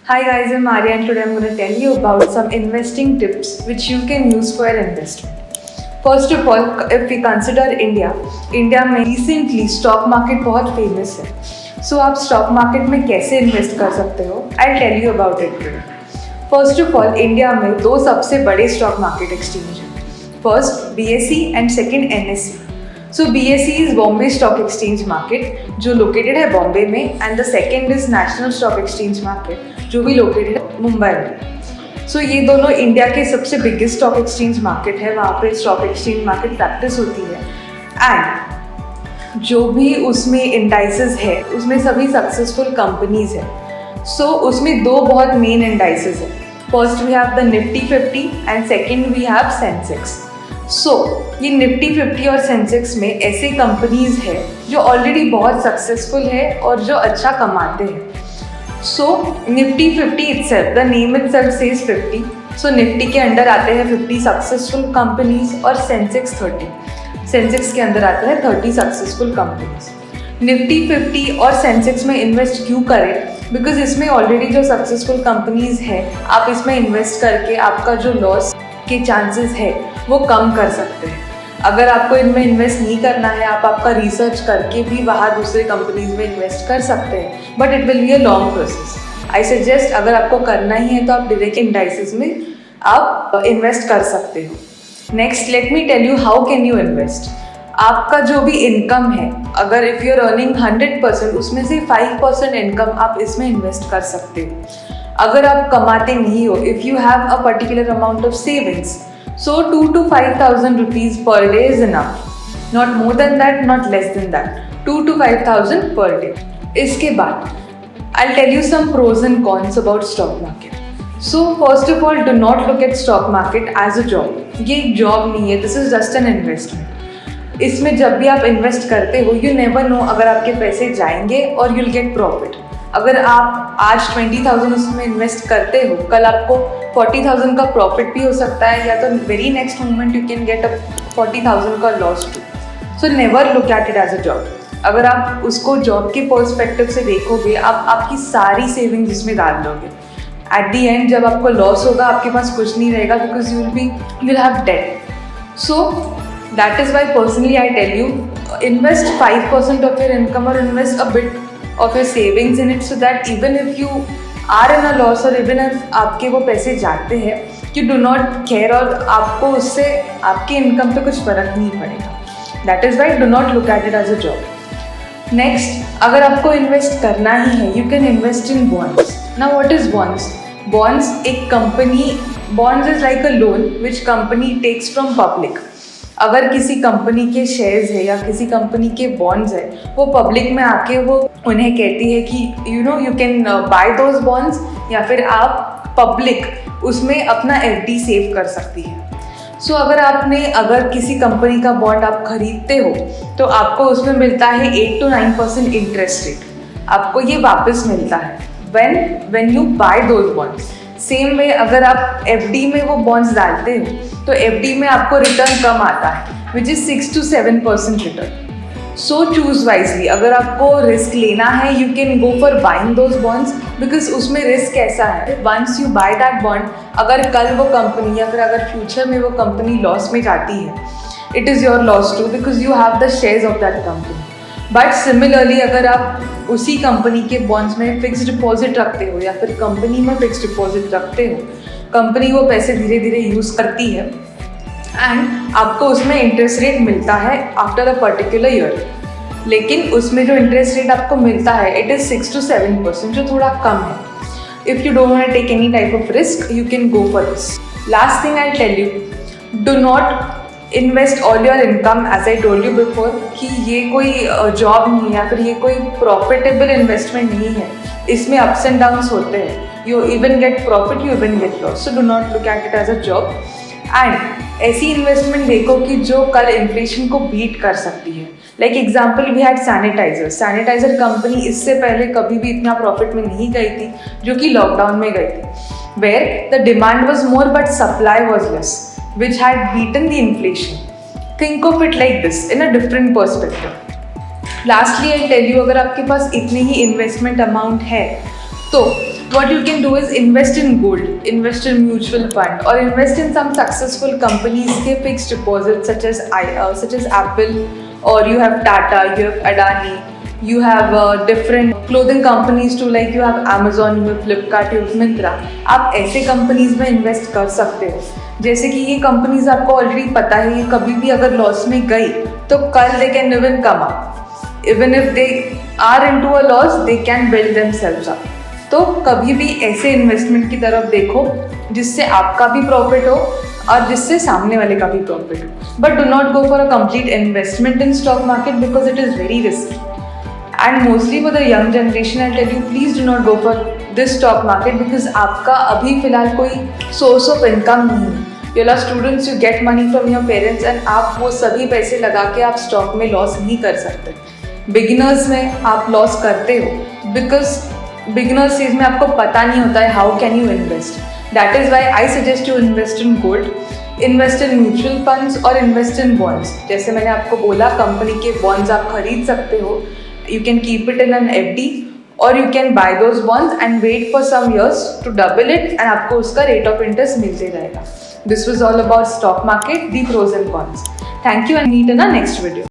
Hi guys, I'm Arya and today I'm going to tell you about some investing tips which you can use for your investment. First of all, if we consider India में recently stock market बहुत famous है. सो आप stock market में कैसे invest कर सकते हो, I tell you about it today. First of all, India में दो सबसे बड़े स्टॉक मार्केट एक्सचेंज हैं. First BSE and second NSE. So BSE is Bombay Stock Exchange Market जो लोकेटेड है बॉम्बे में, and the second is national stock exchange market जो भी लोकेटेड है मुंबई में. सो ये दोनों इंडिया के सबसे बिगेस्ट स्टॉक एक्सचेंज मार्केट है. वहाँ पे स्टॉक एक्सचेंज मार्केट प्रैक्टिस होती है एंड जो भी उसमें इंडाइसेस है उसमें सभी सक्सेसफुल कंपनीज है. सो उसमें दो बहुत मेन इंडाइसेस है. First we have the Nifty 50 and second we have Sensex. So ये निफ्टी 50 और सेंसेक्स में ऐसे कंपनीज है जो ऑलरेडी बहुत सक्सेसफुल है और जो अच्छा कमाते हैं. So Nifty 50 itself, the name itself says 50. So Nifty के अंडर आते हैं 50 सक्सेसफुल कंपनीज और सेंसेक्स 30. सेंसेक्स के अंदर आते हैं 30 सक्सेसफुल कंपनीज. निफ्टी 50 और सेंसेक्स में इन्वेस्ट क्यों करें? बिकॉज इसमें ऑलरेडी जो सक्सेसफुल कंपनीज है, आप इसमें इन्वेस्ट करके आपका जो लॉस के चांसेस है वो कम कर सकते हैं. अगर आपको इनमें इन्वेस्ट नहीं करना है, आप आपका रिसर्च करके भी बाहर दूसरे कंपनीज में इन्वेस्ट कर सकते हैं, but it will be a long process. I suggest अगर आपको करना ही है तो आप डायरेक्ट इंडाइसेस में आप इन्वेस्ट कर सकते हो. Next, let me tell you how can you invest. आपका जो भी इनकम है, अगर इफ़ यू आर अर्निंग 100%, उसमें से 5% इनकम आप इसमें इन्वेस्ट कर सकते हो. अगर आप कमाते नहीं हो, if you have a particular amount of savings, so 2 to 5,000 rupees per day is enough. Not more than that, not less than that. 2 to 5,000 per day. इसके बाद I'll tell you some pros and cons about stock market. So first of all, do not look at stock market as a job. ये एक job नहीं है, this is just an investment. इसमें जब भी आप इन्वेस्ट करते हो, you never know अगर आपके पैसे जाएंगे और you'll get profit. अगर आप आज 20,000 उसमें इन्वेस्ट करते हो, कल आपको 40,000 का प्रॉफिट भी हो सकता है, या तो very next moment you can get a 40,000 का loss too. So never look at it as a job. अगर आप उसको जॉब के पर्सपेक्टिव से देखोगे, आप आपकी सारी सेविंग्स इसमें डाल दोगे. एट दी एंड जब आपको लॉस होगा, आपके पास कुछ नहीं रहेगा, because you will have debt. So that is why personally I tell you, invest 5% of your income और invest a bit of your savings in it, so that even if you are in a loss or even if आपके वो पैसे जाते हैं, you do not care और आपको उससे आपके इनकम पे कुछ फ़र्क नहीं पड़ेगा. That is why do not look at it as a job. Next, अगर आपको इन्वेस्ट करना ही है, you can invest in bonds. Now what is bonds? Bonds एक company, bonds is like a loan which company takes from public. अगर किसी company के shares है या किसी कंपनी के बॉन्ड्स है, वो पब्लिक में आके वो उन्हें कहती है कि you can buy those bonds, या फिर आप पब्लिक उसमें अपना FD सेव कर सकती है. सो अगर किसी कंपनी का बॉन्ड आप खरीदते हो तो आपको उसमें मिलता है 8 to 9% इंटरेस्ट रेट. आपको ये वापस मिलता है when you buy those bonds. Same way अगर आप FD में वो बॉन्ड्स डालते हो तो FD में आपको रिटर्न कम आता है, which is 6 to 7% return. So choose wisely. अगर आपको रिस्क लेना है, you can go for buying those bonds, because उसमें रिस्क ऐसा है, once you buy that bond, अगर कल वो कंपनी या फिर अगर फ्यूचर में वो कंपनी लॉस में जाती है, it is your loss too, because you have the shares of that company. But similarly अगर आप उसी कंपनी के बॉन्ड्स में फिक्स डिपॉजिट रखते हो या फिर कंपनी में फिक्स डिपॉजिट रखते हो, कंपनी वो पैसे धीरे धीरे यूज़ करती है एंड आपको उसमें इंटरेस्ट रेट मिलता है आफ्टर अ पर्टिकुलर ईयर. लेकिन उसमें जो इंटरेस्ट रेट आपको मिलता है, इट इज़ 6 to 7%, जो थोड़ा कम है. If you don't want to take any type of risk, you can go for this. Last thing I tell you, do not invest all your income, as I told you before, कि ये कोई job नहीं है या फिर ये कोई profitable investment नहीं है. इसमें अप्स एंड डाउन्स होते हैं. You even get profit, you even get loss. So do not look at it as a job. And ऐसी इन्वेस्टमेंट देखो कि जो कल इन्फ्लेशन को बीट कर सकती है. Like example we had sanitiser company इससे पहले कभी भी इतना प्रॉफिट में नहीं गई थी, जो कि लॉकडाउन में गई थी, where the demand was more but supply was less, which had beaten the inflation. Think of it like this in a different perspective. Lastly, I'll tell you, अगर आपके पास इतनी ही इन्वेस्टमेंट अमाउंट है तो what you can do is invest in gold, invest in mutual fund, or invest in some successful companies के fixed deposits such as Apple, or you have Tata, you have Adani, you have different clothing companies too, like you have Amazon, you have Flipkart, you have Myntra. आप ऐसे companies में invest कर सकते हो. जैसे कि ये companies आपको already पता है, ये कभी भी अगर loss में गई तो कल they can even come up. Even if they are into a loss, they can build themselves up. तो कभी भी ऐसे इन्वेस्टमेंट की तरफ देखो जिससे आपका भी प्रॉफिट हो और जिससे सामने वाले का भी प्रॉफिट हो. But do not go for a complete investment in stock market because it is very risky. And mostly for the young generation I tell you, please do not go for this stock market because आपका अभी फिलहाल कोई source of income नहीं है. You are students, you get money from your parents and आप वो सभी पैसे लगा के आप स्टॉक में लॉस नहीं कर सकते. बिगिनर्स में आप लॉस करते हो बिकॉज बिगिनर्स स्टेज में आपको पता नहीं होता है how can you invest. That is why I suggest you invest in gold, invest in mutual funds और इन्वेस्ट इन बॉन्ड्स. जैसे मैंने आपको बोला, कंपनी के बॉन्ड्स आप खरीद सकते हो. You can keep it in an FD और you can buy those bonds and wait for some years to double it and आपको उसका रेट ऑफ इंटरेस्ट मिलते रहेगा. This was all about stock market, the pros and cons. Thank you and meet in a next video.